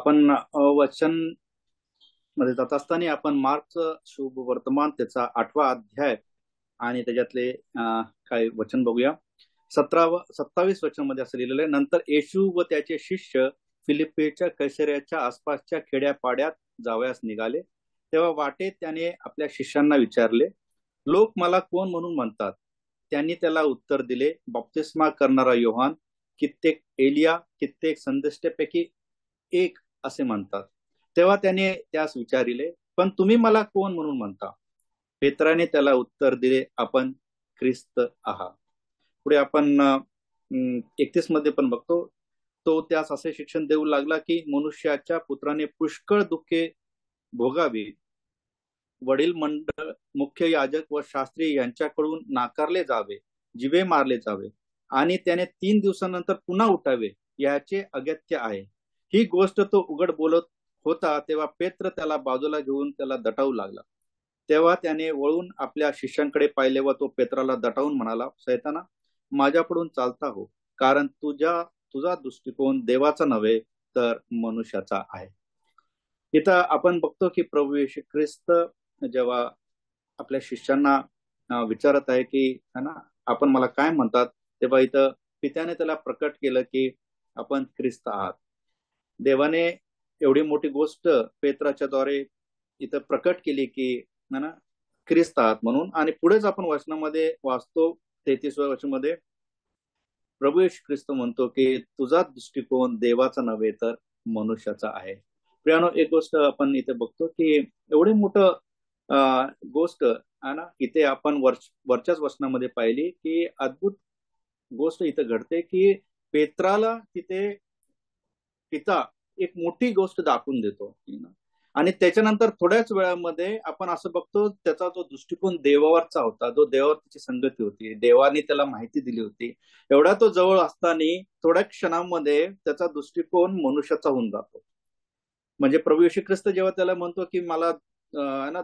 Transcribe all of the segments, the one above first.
आपण वचन मध्ये जात असताना आपण मार्कचं शुभ वर्तमान त्याचा 8वा अध्याय आणि त्याच्यातले काही वचन बघूया. 27 वचन मध्ये असं लिहिलेलं आहे, नंतर येशू व त्याचे शिष्य फिलिप्पीच्या कैसरियाच्या आसपासच्या खेड्यापाड्यात जावयास निघाले. तेव्हा वाटेत त्याने आपल्या शिष्यांना विचारले, लोक मला कोण म्हणून म्हणतात? त्यांनी त्याला उत्तर दिले, बप्तिस्मा करणारा योहान, कित्येक एलिया, कित्येक संदेष्टापैकी एक असे म्हणतात. तेव्हा त्याने त्यास विचारिले, पण तुम्ही मला कोण म्हणून म्हणता? पेत्राने त्याला उत्तर दिले, आपण ख्रिस्त आहात. पुढे आपण 31 मध्ये पण बघतो, तो त्यास असे शिक्षण देऊ लागला की मनुष्याच्या पुत्राने पुष्कळ दुःखे भोगावी, वडील मंडळ, मुख्य याजक व शास्त्री यांच्याकडून नाकारले जावे, जिवे मारले जावे आणि त्याने 3 दिवसानंतर पुन्हा उठावे, याचे अगत्य आहे. ही गोष्ट तो उघड बोलत होता तेव्हा पेत्र त्याला बाजूला घेऊन त्याला दटावू लागला. तेव्हा त्याने वळून आपल्या शिष्यांकडे पाहिले व तो पेत्राला दटावून म्हणाला, सैताना, माझ्याकडून चालता हो, कारण तुझा दृष्टिकोन देवाचा नव्हे तर मनुष्याचा आहे. इथं आपण बघतो की प्रभू येशू ख्रिस्त जेव्हा आपल्या शिष्यांना विचारत आहे की है ना, आपण मला काय म्हणतात, तेव्हा इथं पित्याने त्याला प्रकट केलं की आपण ख्रिस्त आहात. देवाने एवढी मोठी गोष्ट पेत्राच्या द्वारे इथं प्रकट केली की है ना, ख्रिस्त आहात म्हणून. आणि पुढेच आपण वचनामध्ये वाचतो 33व्या वचनामध्ये प्रभू येशू ख्रिस्त म्हणतो की तुझा दृष्टिकोन देवाचा नव्हे तर मनुष्याचा आहे. प्रियानो, एक गोष्ट आपण इथे बघतो की एवढी मोठं गोष्ट आहे ना, इथे आपण वरच्याच वचनामध्ये पाहिली की अद्भुत गोष्ट इथं घडते की पेत्राला तिथे पिता एक मोठी गोष्ट दाखवून देतो आणि त्याच्यानंतर थोड्याच वेळामध्ये आपण असं बघतो त्याचा जो दृष्टिकोन देवावरचा होता, जो देवावर त्याची संगती होती, देवाने त्याला माहिती दिली होती, एवढा तो जवळ असताना थोड्या क्षणामध्ये त्याचा दृष्टिकोन मनुष्याचा होऊन जातो. म्हणजे प्रभू येशू ख्रिस्त जेव्हा त्याला म्हणतो की मला है ना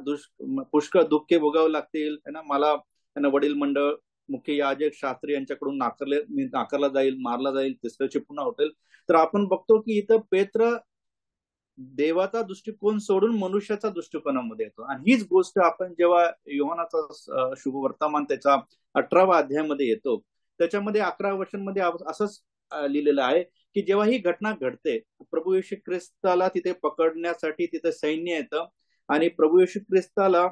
पुष्कळ दुःखे भोगावे लागतील, है ना, मला वडील मंडळ, मुख्य याजक, शास्त्री यांच्याकडून नाकारला जाईल, मारला जाईल, तिसऱ्याचे पुन्हा उठेल, तर आपण बघतो की इथं पेत्र देवाचा दृष्टिकोन सोडून मनुष्याचा दृष्टिकोनामध्ये येतो. आणि हीच गोष्ट आपण जेव्हा योहानाचा शुभ वर्तमान त्याच्या 18व्या अध्यायामध्ये येतो, त्याच्यामध्ये 11 वचनमध्ये असंच लिहिलेलं आहे की जेव्हा ही घटना घडते, प्रभू येशू ख्रिस्ताला तिथे पकडण्यासाठी तिथे सैन्य येतं आणि प्रभू येशू ख्रिस्ताला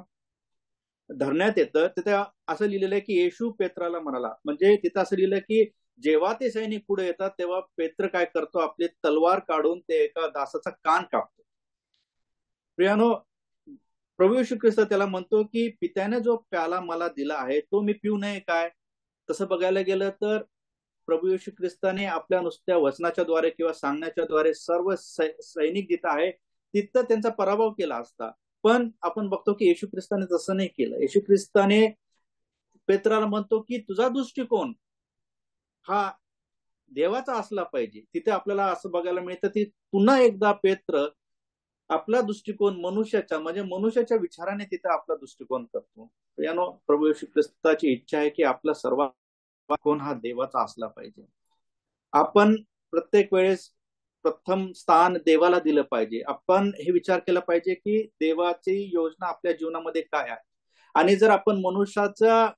धरण्यात येतं. तिथे असं लिहिलेलं आहे की येशू पेत्राला म्हणाला, म्हणजे तिथं असं लिहिलं की जेव्हा ते सैनिक पुढे येतात तेव्हा पेत्र काय करतो, आपली तलवार काढून ते एका दासाचा कान कापतो. प्रियानो, प्रभू येशू ख्रिस्त त्याला म्हणतो की पित्याने जो प्याला मला दिला आहे तो मी पिऊ नये काय? तसं बघायला गेलं तर प्रभू येशू ख्रिस्ताने आपल्या नुसत्या वचनाच्या द्वारे किंवा सांगण्याच्या द्वारे सर्व सैनिक जिथं आहे तिथं त्यांचा पराभव केला असता, पण आपण बघतो की येशू ख्रिस्ताने तसं नाही केलं. येशू ख्रिस्ताने पेत्राला म्हणतो की तुझा दृष्टिकोन हा देवाचा असला पाहिजे. तिथे आपल्याला असं बघायला मिळतं की पुन्हा एकदा पेत्र आपला दृष्टिकोन मनुष्याच्या, म्हणजे मनुष्याच्या विचाराने तिथे आपला दृष्टिकोन करतो. यानो प्रभू येशू ख्रिस्ताची इच्छा आहे की आपला सर्व कोण हा देवाचा असला पाहिजे. आपण प्रत्येक वेळेस प्रथम स्थान देवाला दिलं पाहिजे. आपण हे विचार केला पाहिजे की देवाची योजना आपल्या जीवनामध्ये काय आहे. आणि जर आपण मनुष्याच्या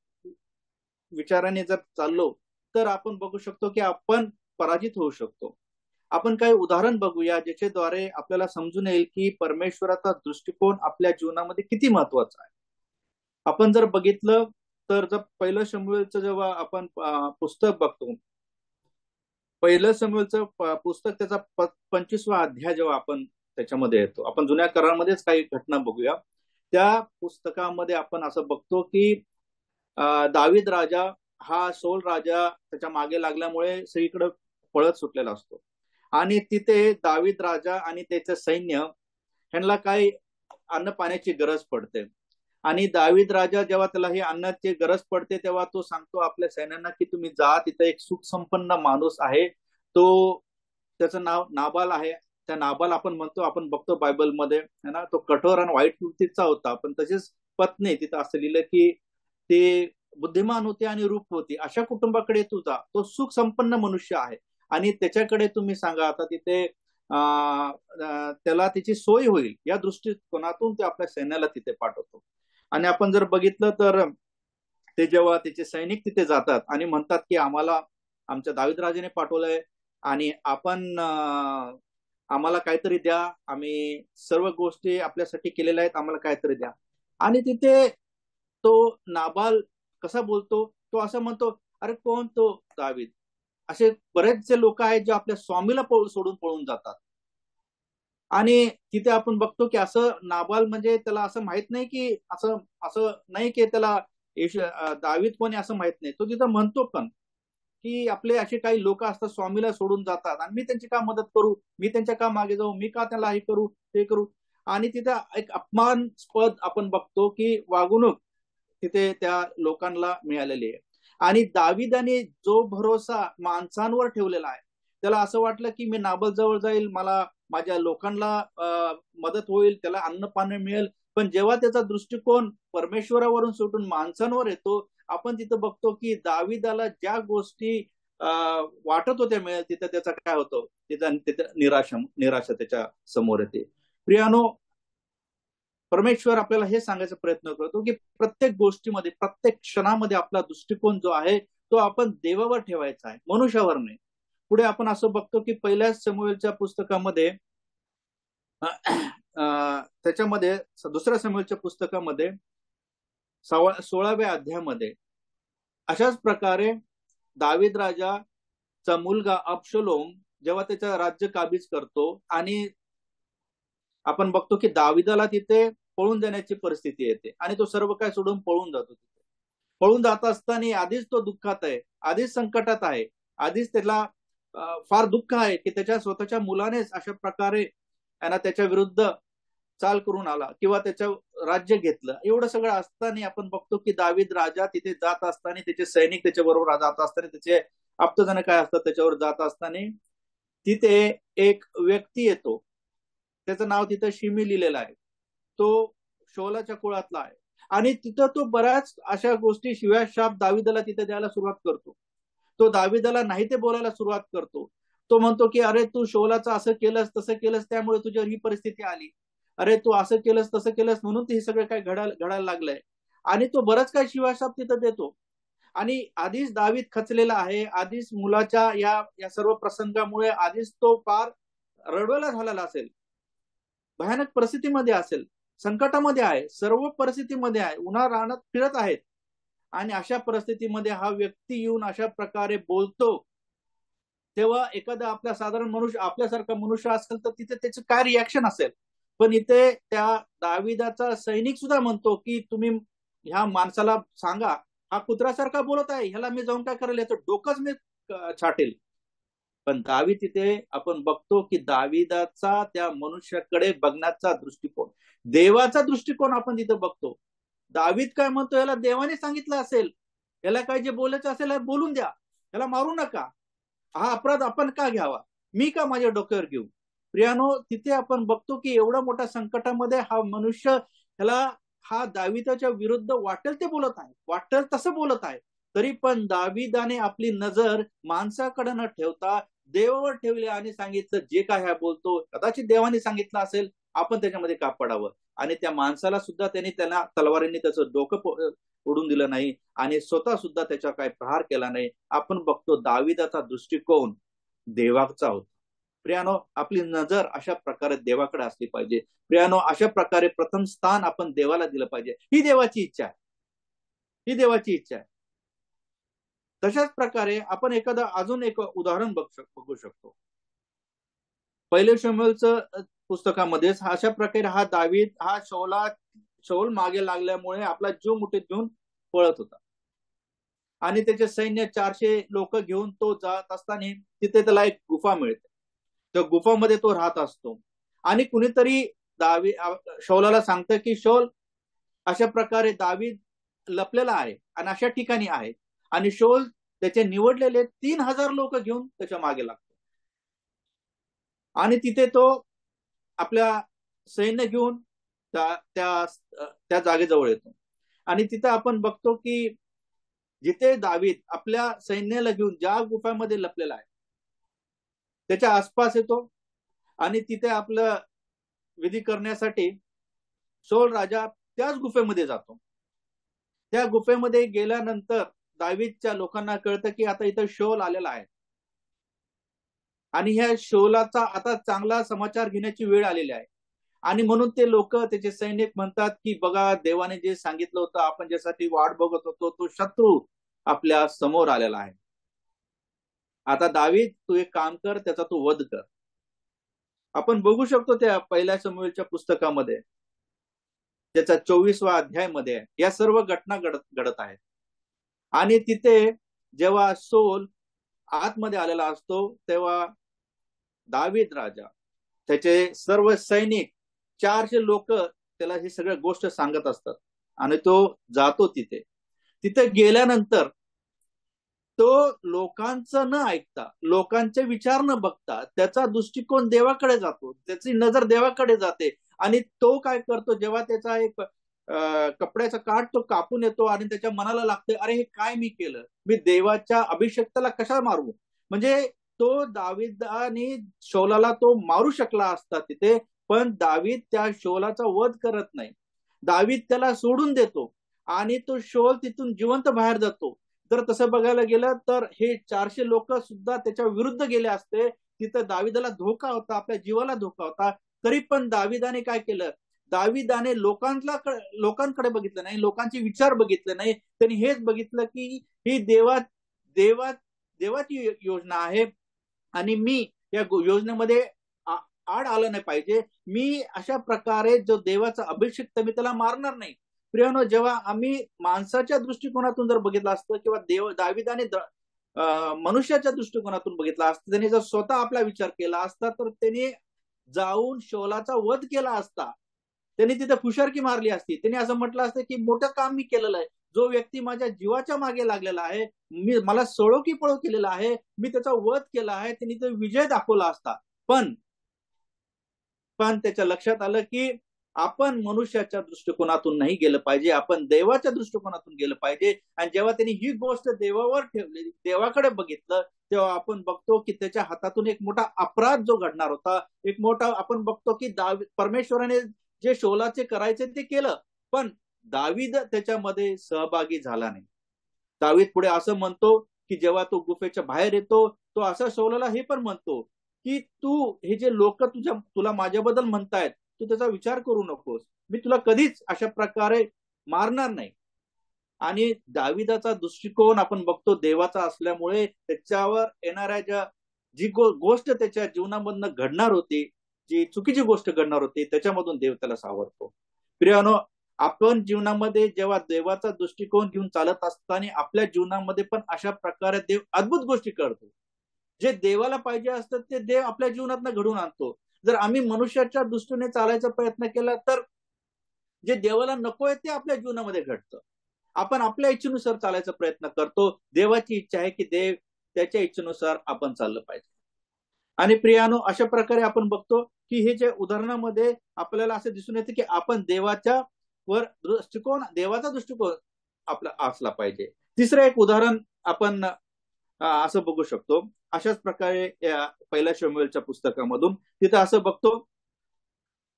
विचाराने जर चाललो तर आपण बघू शकतो की आपण पराजित होऊ शकतो. आपण काही उदाहरण बघूया ज्याच्याद्वारे आपल्याला समजून येईल की परमेश्वराचा दृष्टिकोन आपल्या जीवनामध्ये किती महत्वाचा आहे. आपण जर बघितलं तर जर पहिलं शमूएलचं जेव्हा आपण पुस्तक बघतो, पहिलं शमूएलचं पुस्तक त्याचा 25वा अध्याय जेव्हा आपण त्याच्यामध्ये येतो, आपण जुन्या करारामध्येच काही घटना बघूया. त्या पुस्तकामध्ये आपण असं बघतो की दावीद राजा हा सौल राजा त्याच्या मागे लागल्यामुळे सगळीकडे पळत सुटलेला असतो आणि तिथे दावीद राजा आणि त्याचं सैन्य ह्यांना काही अन्न पाण्याची गरज पडते आणि दावीद राजा जेव्हा त्याला ही अन्नाची गरज पडते तेव्हा तो सांगतो आपल्या सैन्यांना की तुम्ही जा, तिथे एक सुख संपन्न माणूस आहे, तो त्याचं नाव नाबाल आहे. त्या नाबाल आपण म्हणतो, आपण बघतो बायबलमध्ये है ना, तो कठोर आणि वाईट वृत्तीचा होता, पण तशीच पत्नी तिथं असं लिहिलं की ते बुद्धिमान होते आणि रूप होती, अशा कुटुंबाकडे तू जा, तो सुख संपन्न मनुष्य आहे आणि त्याच्याकडे तुम्ही सांगा. आता तिथे त्याला त्याची सोय होईल या दृष्टिकोनातून ते आपल्या सैन्याला तिथे पाठवतो. आणि आपण जर बघितलं तर ते जेव्हा त्याचे सैनिक तिथे जातात आणि म्हणतात की आम्हाला आमच्या दावीद राजाने पाठवलंय आणि आपण आम्हाला काहीतरी द्या, आम्ही सर्व गोष्टी आपल्यासाठी केलेल्या आहेत, आम्हाला काहीतरी द्या. आणि तिथे तो नाबाल कसा बोलतो, तो असं म्हणतो, अरे कोण तो दावीद? असे बरेचसे लोक आहेत जे आपल्या स्वामीला सोडून पळून जातात. आणि तिथे आपण बघतो की असं नाबाल म्हणजे त्याला असं माहित नाही की असं असं नाही की त्याला दावीद कोणी असं माहित नाही. तो तिथं म्हणतो पण की आपले असे काही लोक असतात स्वामीला सोडून जातात आणि मी त्यांची का मदत करू, मी त्यांच्या का मागे जाऊ, मी का त्याला हे करू ते करू. आणि तिथे एक अपमानस्पद आपण बघतो की वागणूक तिथे त्या लोकांना मिळालेली आहे. आणि दाविदाने जो भरोसा माणसांवर ठेवलेला आहे, त्याला असं वाटलं की मी नाबल जवळ जाईल, मला माझ्या लोकांना मदत होईल, त्याला अन्न पाणी मिळेल. पण जेव्हा त्याचा दृष्टिकोन परमेश्वरावरून सुटून माणसांवर येतो, आपण तिथं बघतो की दाविदाला ज्या गोष्टी वाटत होत्या मिळेल तिथं त्याचा काय होतो, तिथं निराशा त्याच्या समोर येते. प्रियानो, परमेश्वर आपल्याला हे सांगायचा प्रयत्न करतो की प्रत्येक गोष्टीमध्ये, प्रत्येक क्षणामध्ये आपला दृष्टिकोन जो आहे तो आपण देवावर ठेवायचा आहे, मनुष्यावर नाही. पुढे आपण असं बघतो की पहिल्या समूएलच्या पुस्तकामध्ये त्याच्यामध्ये दुसऱ्या समूएलच्या पुस्तकामध्ये 16व्या अध्यायामध्ये अशाच प्रकारे दावीद राजाचा मुलगा अबशलोम जेव्हा त्याचा राज्य काबीज करतो आणि आपण बघतो की दाविदाला तिथे पळून जाण्याची परिस्थिती येते आणि तो सर्व काय सोडून पळून जातो. तिथे पळून जात असताना आधीच तो दुःखात आहे, आधीच संकटात आहे, आधीच त्याला फार दुःख आहे की त्याच्या स्वतःच्या मुलानेच अशा प्रकारे त्याच्या विरुद्ध चाल करून आला किंवा त्याचं राज्य घेतलं. एवढं सगळं असताना आपण बघतो की दावीद राजा तिथे जात असताना, त्याचे सैनिक त्याच्या बरोबर जात असताना, त्याचे आप्तजन काय असतात त्याच्यावर जात असताना तिथे एक व्यक्ती येतो, त्याचं नाव तिथं शिमी लिहिलेलं आहे. तो शौलाच्या कुळातला आहे आणि तिथं तो बऱ्याच अशा गोष्टी शिव्या शाप दाविदाला तिथे द्यायला सुरुवात करतो. तो दाविदाला नाही ते बोलायला सुरुवात करतो. तो म्हणतो की अरे तू शौलाचं असं केलंस तसं केलंस त्यामुळे तुझ्यावर ही परिस्थिती आली, अरे तू असं केलंस तसं केलंस म्हणून हे सगळं काय घडायला लागलंय. आणि तो बरंच काय शिवाशाप तिथं देतो. आणि आधीच दावीद खचलेला आहे, आधीच मुलाच्या या सर्व प्रसंगामुळे आधीच तो फार रडवेला झालेला असेल, भयानक परिस्थितीमध्ये असेल, संकटामध्ये आहे, सर्व परिस्थितीमध्ये आहे, उन्हा रानात फिरत आहेत. आणि अशा परिस्थितीमध्ये हा व्यक्ती येऊन अशा प्रकारे बोलतो, तेव्हा एखादा आपला साधारण मनुष्य, आपल्यासारखा मनुष्य असेल तर तिथे त्याचं काय रिॲक्शन असेल. पण इथे त्या दाविदाचा सैनिक सुद्धा म्हणतो की तुम्ही ह्या माणसाला सांगा, हा कुत्र्यासारखा बोलत आहे, ह्याला मी जाऊन काय करेल, याचं डोकंच मी छाटेल. पण दावीद तिथे आपण बघतो की दाविदाचा त्या मनुष्याकडे बघण्याचा दृष्टिकोन, देवाचा दृष्टिकोन आपण तिथे बघतो. दावीद काय म्हणतो, याला देवाने सांगितलं असेल, याला काय जे बोलायचं असेल बोलून द्या, याला मारू नका, हा अपराध आपण का घ्यावा, मी का माझ्या डोक्यावर घेऊ. प्रियानो, तिथे आपण बघतो की एवढ्या मोठ्या संकटामध्ये हा मनुष्य ह्याला हा दाविदाच्या विरुद्ध वाटेल ते बोलत आहे, वाटेल तसं बोलत आहे. तरी पण दाविदाने आपली नजर माणसाकडे न ठेवता देवावर ठेवली आणि सांगितलं, जे काय हा बोलतो कदाचित देवाने सांगितलं असेल, आपण त्याच्यामध्ये का पडावं. आणि त्या माणसाला सुद्धा त्यांना तलवारीने त्याचं डोकं उडून दिलं नाही आणि स्वतः सुद्धा त्याच्या काय प्रहार केला नाही. आपण बघतो दाविदाचा दृष्टिकोन देवाचा होता. प्रियानो, आपली नजर अशा प्रकारे देवाकडे असली पाहिजे. प्रियानो, अशा प्रकारे प्रथम स्थान आपण देवाला दिलं पाहिजे. ही देवाची इच्छा आहे, ही देवाची इच्छा आहे. तशाच प्रकारे आपण एखादं अजून एक उदाहरण बघू शकतो. पहिले शमूएलचं पुस्तकामध्ये अशा प्रकारे हा दावीद हा शौल मागे लागल्यामुळे आपला जीव मुठीत घेऊन पळत होता आणि त्याचे सैन्य 400 लोक घेऊन तो जात असताना तिथे त्याला एक गुफा मिळते. त्या गुफामध्ये तो राहत असतो आणि कुणीतरी शौलाला सांगतं की शौल, अशा प्रकारे दावीद लपलेला आहे आणि अशा ठिकाणी आहे. आणि शौल त्याचे निवडलेले 3000 लोक घेऊन त्याच्या मागे लागतो आणि तिथे तो आपल्या सैन्य घेऊन त्या जागेजवळ येतो. आणि तिथे आपण बघतो की जिथे दावीद आपल्या सैन्याला घेऊन ज्या गुफामध्ये लपलेला आहे त्याच्या आसपास येतो आणि तिथे आपलं विधी करण्यासाठी शौल राजा त्याच गुफेमध्ये जातो. त्या गुफेमध्ये गेल्यानंतर दावीदच्या लोकांना कळतं की आता इथं शौल आलेला आहे आणि ह्या शौलाचा आता चांगला समाचार घेण्याची वेळ आलेली आहे. आणि म्हणून ते लोक, त्याचे सैनिक म्हणतात की बघा, देवाने जे सांगितलं होतं, आपण ज्यासाठी वाट बघत होतो, तो शत्रू आपल्या समोर आलेला आहे. आता दावीद, तू एक काम कर, त्याचा तू वध कर. आपण बघू शकतो त्या पहिल्या शमूएलच्या पुस्तकामध्ये, त्याचा 24वा अध्यायमध्ये या सर्व घटना घडत आहेत. आणि तिथे जेव्हा शौल आतमध्ये आलेला असतो, तेव्हा दावीद राजा, त्याचे सर्व सैनिक, 400 लोक त्याला ही सगळ्या गोष्ट सांगत असतात. आणि तो जातो तिथे. तिथे गेल्यानंतर तो लोकांचं न ऐकता, लोकांचे विचार न बघता, त्याचा दृष्टिकोन देवाकडे जातो, त्याची नजर देवाकडे जाते. आणि तो काय करतो, जेव्हा त्याचा एक कपड्याचा काठ तो कापून येतो आणि त्याच्या मनाला लागते, अरे हे काय मी केलं, मी देवाच्या अभिषेक्ताला कशा मारू. म्हणजे तो दावीदाने शौलाला तो मारू शकला असता तिथे, पण दावीद त्या शौलाचा वध करत नाही. दावीद त्याला सोडून देतो आणि तो शौल तिथून जिवंत बाहेर जातो. तर तसं बघायला गेलं तर हे 400 लोक सुद्धा त्याच्या विरुद्ध गेले असते, तिथं दाविदाला धोका होता, आपल्या जीवाला धोका होता, तरी पण दाविदाने काय केलं, दाविदाने लोकांकडे बघितलं नाही, लोकांचे विचार बघितले नाही. त्यांनी हेच बघितलं की ही देवाची योजना आहे आणि मी या योजनेमध्ये आड आलं नाही पाहिजे. मी अशा प्रकारे जो देवाचा अभिषेक, मी त्याला मारणार नाही. प्रियानो, जेव्हा आम्ही माणसाच्या दृष्टिकोनातून जर बघितलं असतं किंवा दाविदाने मनुष्याच्या दृष्टिकोनातून बघितलं असतं, त्यांनी जर स्वतः आपला विचार केला असता, तर त्यांनी जाऊन शौलाचा वध केला असता. त्यांनी तिथे फुशारकी मारली असती. त्यांनी असं म्हटलं असतं की मोठं काम मी केलेलं आहे, जो व्यक्ती माझ्या जीवाच्या मागे लागलेला आहे, मला सोळो की पळो केलेला आहे, मी त्याचा वध केला आहे, त्यांनी तो विजय दाखवला असता. पण त्याच्या लक्षात आलं की आपण मनुष्याच्या दृष्टिकोनातून नाही गेलं पाहिजे, आपण देवाच्या दृष्टिकोनातून गेलं पाहिजे. आणि जेव्हा त्यांनी ही गोष्ट देवावर ठेवली, देवाकडे बघितलं, तेव्हा आपण बघतो की त्याच्या हातातून एक मोठा अपराध जो घडणार होता, एक मोठा, आपण बघतो की परमेश्वराने जे शौलाचे करायचे ते केलं, पण दावीद त्याच्यामध्ये सहभागी झाला नाही. दावीद पुढे असं म्हणतो की जेव्हा तो गुफेच्या बाहेर येतो, तो असं शौलाला हे पण म्हणतो की तू, हे जे लोक तुला माझ्याबद्दल म्हणतायत, तू त्याचा विचार करू नकोस, मी तुला कधीच अशा प्रकारे मारणार नाही. आणि दाविदाचा दृष्टिकोन आपण बघतो देवाचा असल्यामुळे, त्याच्यावर येणाऱ्या जी गोष्ट त्याच्या जीवनामधनं घडणार होती, जी चुकीची गोष्ट घडणार होती, त्याच्यामधून देव त्याला सावरतो. प्रियानो, आपण जीवनामध्ये जेव्हा देवाचा दृष्टिकोन घेऊन चालत असताना आपल्या जीवनामध्ये पण अशा प्रकारे देव अद्भुत गोष्टी करतो. जे देवाला पाहिजे असतं ते देव आपल्या जीवनात घडून आणतो. जर आम्ही मनुष्याच्या दृष्टीने चालायचा प्रयत्न केला, तर जे देवाला नको आहे ते आपल्या जीवनामध्ये घडतं. आपण आपल्या इच्छेनुसार चालायचा प्रयत्न करतो. देवाची इच्छा आहे की देव त्याच्या इच्छेनुसार आपण चाललं पाहिजे. आणि प्रियानो, अशा प्रकारे आपण बघतो की हे जे उदाहरणामध्ये आपल्याला असं दिसून येतं की आपण देवाचा दृष्टिकोन आपला असला पाहिजे. तिसरं एक उदाहरण आपण असं बघू शकतो. अशाच प्रकारे पहिल्या शमूएलच्या पुस्तकामधून तिथं असं बघतो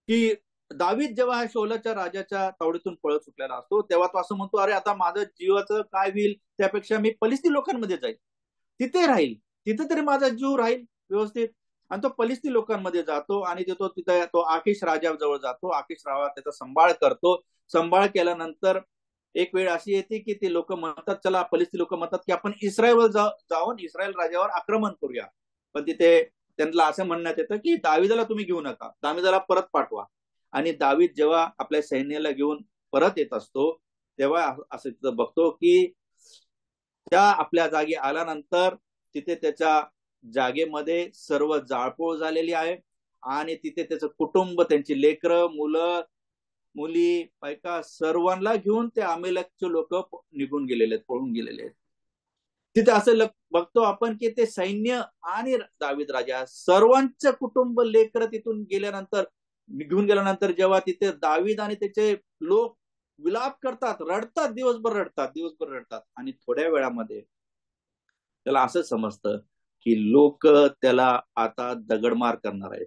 की दावीद जेव्हा शौलाच्या राजाच्या तावडीतून पळत सुटलेला असतो, तेव्हा तो असं म्हणतो, अरे आता माझं जीवाचं काय होईल, त्यापेक्षा मी फलिस्ती लोकांमध्ये जाईल, तिथे राहील, तिथे तरी माझा जीव राहील व्यवस्थित. आणि तो फलिस्ती लोकांमध्ये जातो आणि तिथे तो आकिश राजाजवळ जातो. आकिश राजा त्याचा सांभाळ करतो. सांभाळ केल्यानंतर एक वेळ अशी येते की ते लोक म्हणतात, चला, फलिस्ती लोक म्हणतात की आपण इस्रायलवर जाऊन इस्रायल राजावर आक्रमण करूया. पण तिथे त्यांना असं म्हणण्यात येतं की दाविदाला तुम्ही घेऊ नका, दाविदाला परत पाठवा. आणि दावीद जेव्हा आपल्या सैन्याला घेऊन परत येत असतो, तेव्हा असं तिथं बघतो की त्या आपल्या जागी आल्यानंतर तिथे त्याच्या जागेमध्ये सर्व जाळपोळ झालेली आहे. आणि तिथे त्याचं कुटुंब, त्यांची लेकरं, मुलं, मुली, बायका, सर्वांना घेऊन ते अमेलेकचे लोक निघून गेलेले आहेत, पळून गेलेले आहेत. तिथे असं बघतो आपण की ते सैन्य आणि दावीद राजा सर्वांचं कुटुंब, लेकरं तिथून गेल्यानंतर, निघून गेल्यानंतर, जेव्हा तिथे दावीद आणि त्याचे लोक विलाप करतात, रडतात, दिवसभर रडतात. आणि थोड्या वेळामध्ये त्याला असं समजतं की लोक त्याला आता दगडमार करणार आहेत.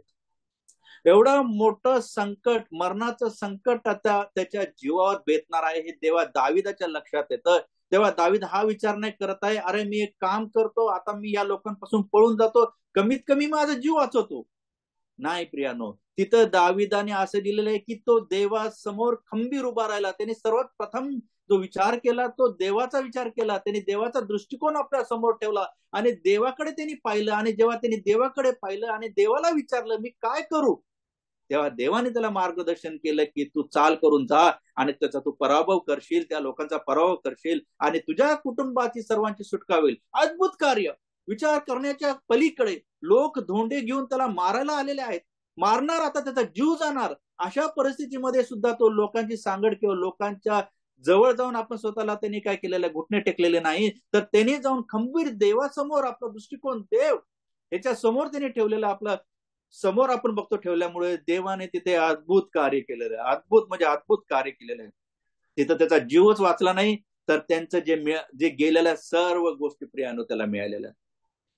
एवढं मोठं संकट, मरणाचं संकट आता त्याच्या जीवावर बेतणार आहे हे तेव्हा दाविदाच्या लक्षात येतं. तेव्हा दावीद हा विचार नाही करत आहे, अरे मी एक काम करतो, आता मी या लोकांपासून पळून जातो, कमीत कमी माझा जीव वाचवतो. नाही प्रियानो, तिथं दाविदाने असं दिलेलं आहे की तो देवासमोर खंबीर उभा राहिला. त्याने सर्वात प्रथम जो विचार केला तो देवाचा विचार केला. त्यांनी देवाचा दृष्टिकोन आपल्या समोर ठेवला आणि देवाकडे त्यांनी पाहिलं. आणि जेव्हा त्यांनी देवाकडे पाहिलं आणि देवाला विचारलं मी काय करू, तेव्हा देवाने त्याला मार्गदर्शन केलं की तू चाल करून जा आणि त्याचा तू पराभव करशील, त्या लोकांचा पराभव करशील आणि तुझ्या कुटुंबाची सर्वांची सुटका होईल. अद्भुत कार्य, विचार करण्याच्या पलीकडे. लोक धोंडे घेऊन त्याला मारायला आलेले आहेत, मारणार, आता त्याचा जीव जाणार. अशा परिस्थितीमध्ये सुद्धा तो लोकांची सांगड किंवा लोकांच्या जवळ जाऊन आपण स्वतःला त्यांनी काय केलेलं, घुटणे टेकलेले नाही, तर त्यांनी जाऊन खंबीर देवासमोर आपला दृष्टिकोन देव याच्या समोर त्यांनी ठेवलेला, आपला समोर आपण बघतो ठेवल्यामुळे देवाने तिथे अद्भुत कार्य केलेलं आहे. अद्भुत म्हणजे अद्भुत कार्य केलेलं आहे. तिथं त्याचा जीवच वाचला नाही, तर त्यांचं जे गेलेल्या सर्व गोष्टी प्रियानो त्याला मिळालेल्या,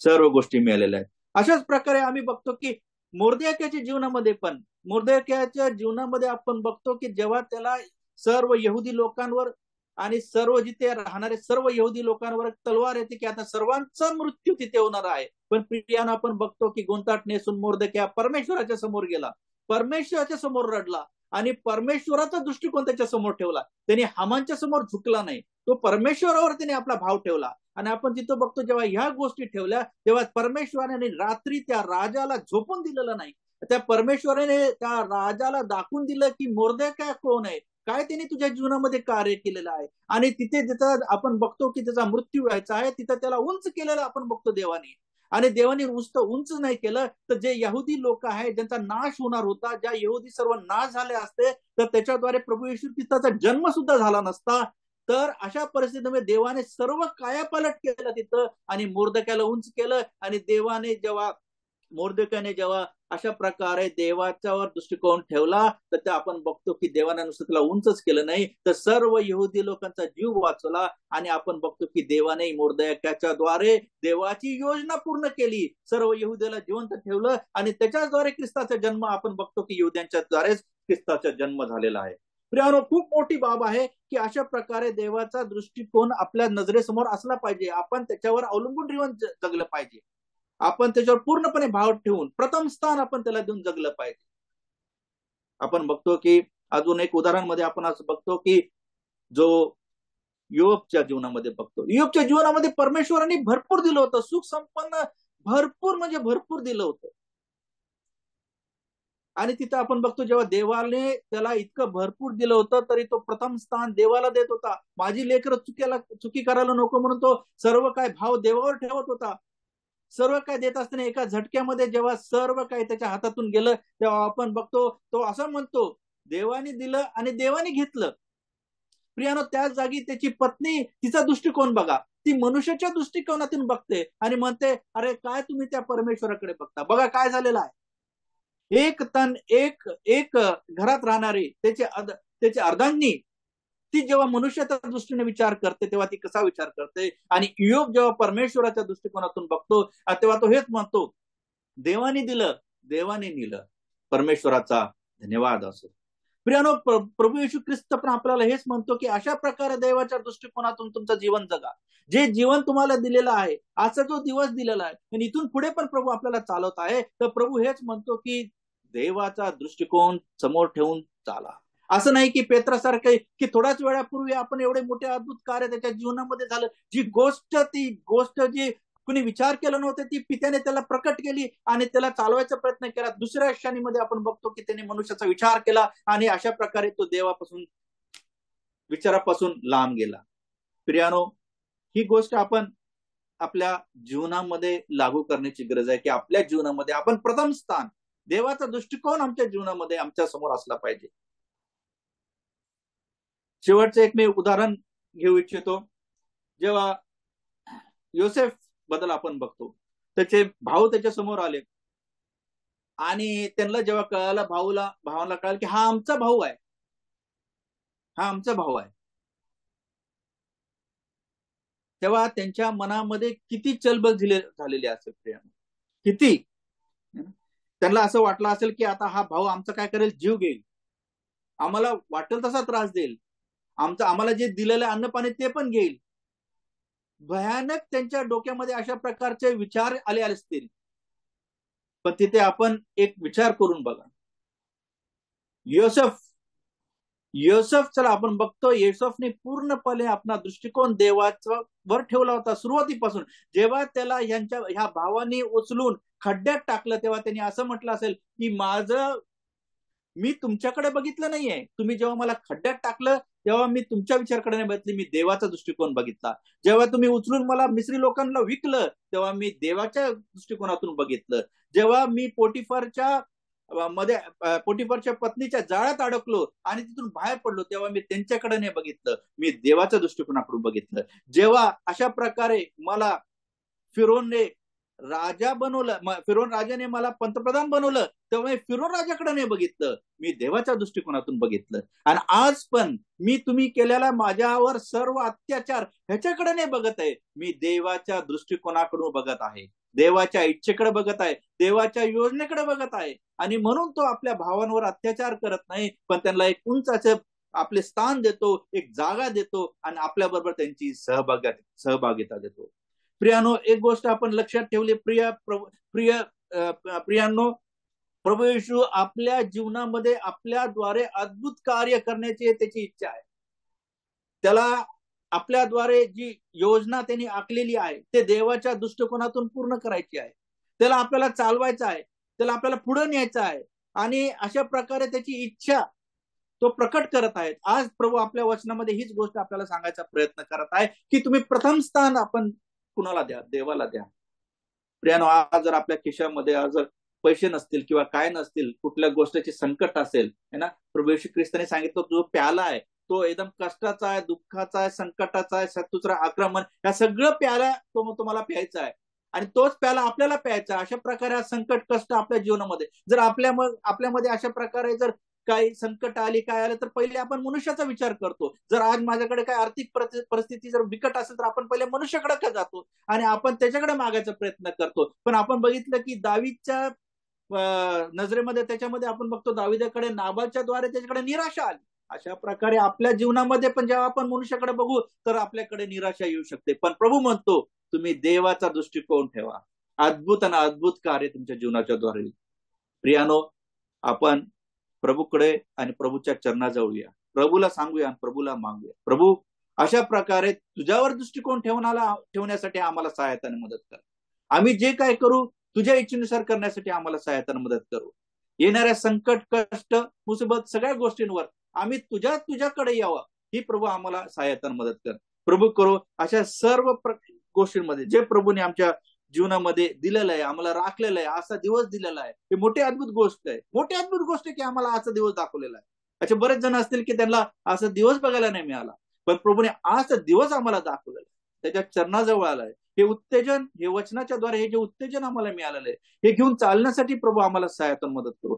सर्व गोष्टी मिळालेल्या आहेत. अशाच प्रकारे आम्ही बघतो की मोर्देक्याच्या जीवनामध्ये पण, मोर्देक्याच्या जीवनामध्ये आपण बघतो की जेव्हा त्याला सर्व यहुदी लोकांवर आणि सर्व जिथे राहणारे सर्व यहुदी लोकांवर तलवार येते की आता सर्वांचा मृत्यू तिथे होणार आहे, पण प्रियानं आपण बघतो की गोंताट नेसून मोर्देक्या परमेश्वराच्या समोर गेला, परमेश्वराच्या समोर रडला आणि परमेश्वराचा दृष्टिकोन त्याच्या समोर ठेवला. त्यांनी हामांच्या समोर झुकला नाही, तो परमेश्वरावर त्याने आपला भाव ठेवला. आणि आपण तिथं बघतो जेव्हा ह्या गोष्टी ठेवल्या तेव्हा परमेश्वराने रात्री त्या राजाला झोपून दिलेलं नाही. त्या परमेश्वराने त्या राजाला दाखवून दिलं की मोर्देक्याय कोण आहे, काय त्याने तुझ्या जीवनामध्ये कार्य केलेलं आहे. आणि तिथे जिथं आपण बघतो की त्याचा मृत्यू व्हायचा आहे तिथं त्याला उंच केलेलं आपण बघतो देवाने. आणि देवाने नुसतं उंच नाही केलं, तर जे यहुदी लोक आहेत ज्यांचा नाश होणार होता, ज्या यहुदी सर्व नाश झाले असते तर त्याच्याद्वारे प्रभू येशू ख्रिस्ताचा जन्म सुद्धा झाला नसता. तर अशा परिस्थितीमध्ये देवाने सर्व कायापालट केलं तिथं आणि मोर्देक्याला उंच केलं. आणि देवाने जेव्हा मोर्देक्याने जेव्हा अशा प्रकारे देवाच्यावर दृष्टिकोन ठेवला तर ते आपण बघतो की देवाने नुसतं त्याला उंचच केलं नाही, तर सर्व यहुदी लोकांचा जीव वाचवला. आणि आपण बघतो की देवाने मोर्देक्याच्या द्वारे देवाची योजना पूर्ण केली, सर्व यहुदीला जिवंत ठेवलं आणि त्याच्याद्वारे ख्रिस्ताचा जन्म आपण बघतो की यहुद्यांच्या द्वारेच ख्रिस्ताचा जन्म झालेला आहे. प्रियानो, खूप मोठी बाब आहे की अशा प्रकारे देवाचा दृष्टिकोन आपल्या नजरेसमोर असला पाहिजे. आपण त्याच्यावर अवलंबून जीवन जगलं पाहिजे. आपण त्याच्यावर पूर्णपणे भाव ठेवून प्रथम स्थान आपण त्याला देऊन जगलं पाहिजे. आपण बघतो की अजून एक उदाहरण मध्ये आपण असं बघतो की जो योबच्या जीवनामध्ये बघतो, योबच्या जीवनामध्ये परमेश्वराने भरपूर दिलं होतं, सुख संपन्न, भरपूर म्हणजे भरपूर दिलं होतं. आणि तिथं आपण बघतो जेव्हा देवाने त्याला इतकं भरपूर दिलं होतं तरी तो प्रथम स्थान देवाला देत होता. माझी लेकरं चुकी करायला नको म्हणून तो सर्व काय भाव देवावर ठेवत होता. सर्व काय देत असताना एका झटक्यामध्ये जेव्हा सर्व काही त्याच्या हातातून गेलं तेव्हा आपण बघतो तो असं म्हणतो, देवाने दिलं आणि देवाने घेतलं. प्रियानो, त्या जागी त्याची पत्नी, तिचा दृष्टिकोन बघा, ती मनुष्याच्या दृष्टिकोनातून बघते आणि म्हणते, अरे काय तुम्ही त्या परमेश्वराकडे बघता, बघा काय झालेलं आहे. एक तन एक एक घरात राहणारी त्याची अर्धांगिनी, ती जेव्हा मनुष्याच्या दृष्टीने विचार करते तेव्हा ती कसा विचार करते. आणि योब जेव्हा परमेश्वराच्या दृष्टिकोनातून बघतो तेव्हा तो हेच म्हणतो, देवाने दिलं, देवाने नेलं, परमेश्वराचा धन्यवाद असो. प्रियानो, प्रभू येशू ख्रिस्त पण आपल्याला हेच म्हणतो की अशा प्रकारे देवाच्या दृष्टिकोनातून तुमचं जीवन जगा. जे जीवन तुम्हाला दिलेलं आहे, आजचा जो दिवस दिलेला आहे आणि इथून पुढे पण प्रभू आपल्याला चालवत आहे, तर प्रभू हेच म्हणतो की देवाचा दृष्टिकोन समोर ठेवून चाला. असं नाही की पेत्रासारखं की थोड्याच वेळापूर्वी आपण एवढे मोठे अद्भुत कार्य त्याच्या जीवनामध्ये झालं, ती गोष्ट जी कुणी विचार केला नव्हता ती पित्याने त्याला प्रकट केली आणि त्याला चालवायचा प्रयत्न केला. दुसऱ्या क्षणीमध्ये आपण बघतो की त्याने मनुष्याचा विचार केला आणि अशा प्रकारे तो देवापासून, विचारापासून लांब गेला. प्रियानो, ही गोष्ट आपण आपल्या जीवनामध्ये लागू करण्याची गरज आहे की आपल्या जीवनामध्ये आपण प्रथम स्थान, देवाचा दृष्टिकोन आमच्या जीवनामध्ये आमच्या समोर असला पाहिजे. शेवटचं एक मी उदाहरण घेऊ इच्छितो. जेव्हा योसेफ बद्दल आपण बघतो, त्याचे भाऊ त्याच्या समोर आले आणि त्यांना जेव्हा कळालं, भावाला कळालं की हा आमचा भाऊ आहे, हा आमचा भाऊ आहे, तेव्हा त्यांच्या मनामध्ये किती चलबल झालेली असेल प्रियानो, किती. त्यांना असं वाटलं असेल की आता हा भाऊ आमचा काय करेल, जीव घेईल, आम्हाला वाटेल तसा त्रास देईल, आम्हाला जे दिलेलं अन्न पाणी ते पण घेईल. भयानक त्यांच्या डोक्यामध्ये अशा प्रकारचे विचार आले असतील. पण तिथे आपण एक विचार करून बघा, चला आपण बघतो, युसुफने पूर्णपणे आपला दृष्टिकोन देवाचा वर ठेवला होता सुरुवातीपासून. जेव्हा त्याला ह्या भावांनी उचलून खड्ड्यात टाकलं, तेव्हा त्यांनी असं म्हटलं असेल की मी तुमच्याकडे बघितलं नाहीये, तुम्ही जेव्हा मला खड्ड्यात टाकलं तेव्हा मी तुमच्या विचारकडे नाही बघितली, मी देवाचा दृष्टिकोन बघितला. जेव्हा तुम्ही उचलून मला मिस्री लोकांना विकलं तेव्हा मी देवाच्या दृष्टिकोनातून बघितलं. जेव्हा मी पोटिफरच्या पत्नीच्या जाळ्यात अडकलो आणि तिथून बाहेर पडलो तेव्हा मी त्यांच्याकडे नाही बघितलं, मी देवाच्या दृष्टिकोनाकडून बघितलं. जेव्हा अशा प्रकारे मला फिरोनने राजा बनवलं, फिरोन राजाने मला पंतप्रधान बनवलं, तेव्हा फिरोन राजाकडे नाही बघितलं, मी देवाच्या दृष्टिकोनातून बघितलं. आणि आज पण तुम्ही केलेला माझ्यावर सर्व अत्याचार ह्याच्याकडे नाही बघत आहे, मी देवाच्या दृष्टिकोनाकडून बघत आहे, देवाच्या इच्छेकडे बघत आहे, देवाच्या योजनेकडे बघत आहे. आणि म्हणून तो आपल्या भावांवर अत्याचार करत नाही, पण त्यांना एक उंच असं आपले स्थान देतो, एक जागा देतो आणि आपल्याबरोबर त्यांची सहभागिता देतो. प्रियानो, एक गोष्ट आपण लक्षात ठेवली, प्रियांनो, प्रभू येशू आपल्या जीवनामध्ये आपल्याद्वारे अद्भुत कार्य करण्याची त्याची इच्छा आहे. त्याला आपल्याद्वारे जी योजना त्यांनी आखलेली आहे ते देवाच्या दृष्टिकोनातून पूर्ण करायची आहे. त्याला आपल्याला चालवायचं आहे, त्याला आपल्याला पुढे न्यायचं आहे. आणि अशा प्रकारे त्याची इच्छा तो प्रकट करत आहे. आज प्रभू आपल्या वचनामध्ये हीच गोष्ट आपल्याला सांगायचा प्रयत्न करत आहे की तुम्ही प्रथम स्थान आपण कुणाला द्या, देवाला द्या. प्रियानो, आज जर आपल्या खिशामध्ये आज जर पैसे नसतील किंवा काय नसतील, कुठल्या गोष्टीचे संकट असेल है ना, प्रभू येशू ख्रिस्ताने सांगितलं जो प्याला आहे तो एकदम कष्टाचा आहे, दुःखाचा आहे, संकटाचा आहे, शत्रूचं आक्रमण, या सगळं प्याला तो तुम्हाला प्यायचा आहे आणि तोच प्याला आपल्याला प्यायचा. अशा प्रकारे संकट कष्ट आपल्या जीवनामध्ये जर आपल्यामध्ये अशा प्रकारे जर काही संकट आली, काय आलं, तर पहिले आपण मनुष्याचा विचार करतो. जर आज माझ्याकडे काय आर्थिक परिस्थिती जर बिकट असेल तर आपण पहिले मनुष्याकडे जातो आणि आपण त्याच्याकडे मागायचा प्रयत्न करतो. पण आपण बघितलं की दावीदच्या नजरेमध्ये त्याच्यामध्ये आपण बघतो दावीदाकडे नाबालच्या द्वारे त्याच्याकडे निराशा आली. अशा प्रकारे आपल्या जीवनामध्ये पण जेव्हा आपण मनुष्याकडे बघू तर आपल्याकडे निराशा येऊ शकते. पण प्रभू म्हणतो तुम्ही देवाचा दृष्टिकोन ठेवा, अद्भुत आणि अद्भुत कार्य तुमच्या जीवनाच्या द्वारे. प्रियानो, आपण प्रभूकडे आणि प्रभूच्या चरणाजवळ या, प्रभूला सांगूया आणि प्रभूला मागूया, प्रभू अशा प्रकारे तुझ्यावर दृष्टिकोन ठेवण्यासाठी आम्हाला सहायताने मदत कर. आम्ही जे काय करू तुझ्या इच्छेनुसार करण्यासाठी आम्हाला सहायताने मदत करू. येणाऱ्या संकट, कष्ट, मुसीबत सगळ्या गोष्टींवर आम्ही तुझ्याकडे यावं ही प्रभू आम्हाला सहायताने मदत कर. प्रभू करो अशा सर्व गोष्टींमध्ये जे प्रभूने आमच्या जीवनामध्ये दिलेलं आहे, आम्हाला राखलेलं आहे, असा दिवस दिलेला आहे, हे मोठी अद्भुत गोष्ट आहे. मोठी अद्भुत गोष्ट आहे की आम्हाला असा दिवस दाखवलेला आहे. असे बरेच जण असतील की त्यांना असा दिवस बघायला नाही मिळाला, पण प्रभूने आज दिवस आम्हाला दाखवलेला आहे, त्याच्या चरणाजवळ आलाय. हे उत्तेजन, हे वचनाच्या द्वारे हे जे उत्तेजन आम्हाला मिळालेलं आहे हे घेऊन चालण्यासाठी प्रभू आम्हाला सहायता मदत करू.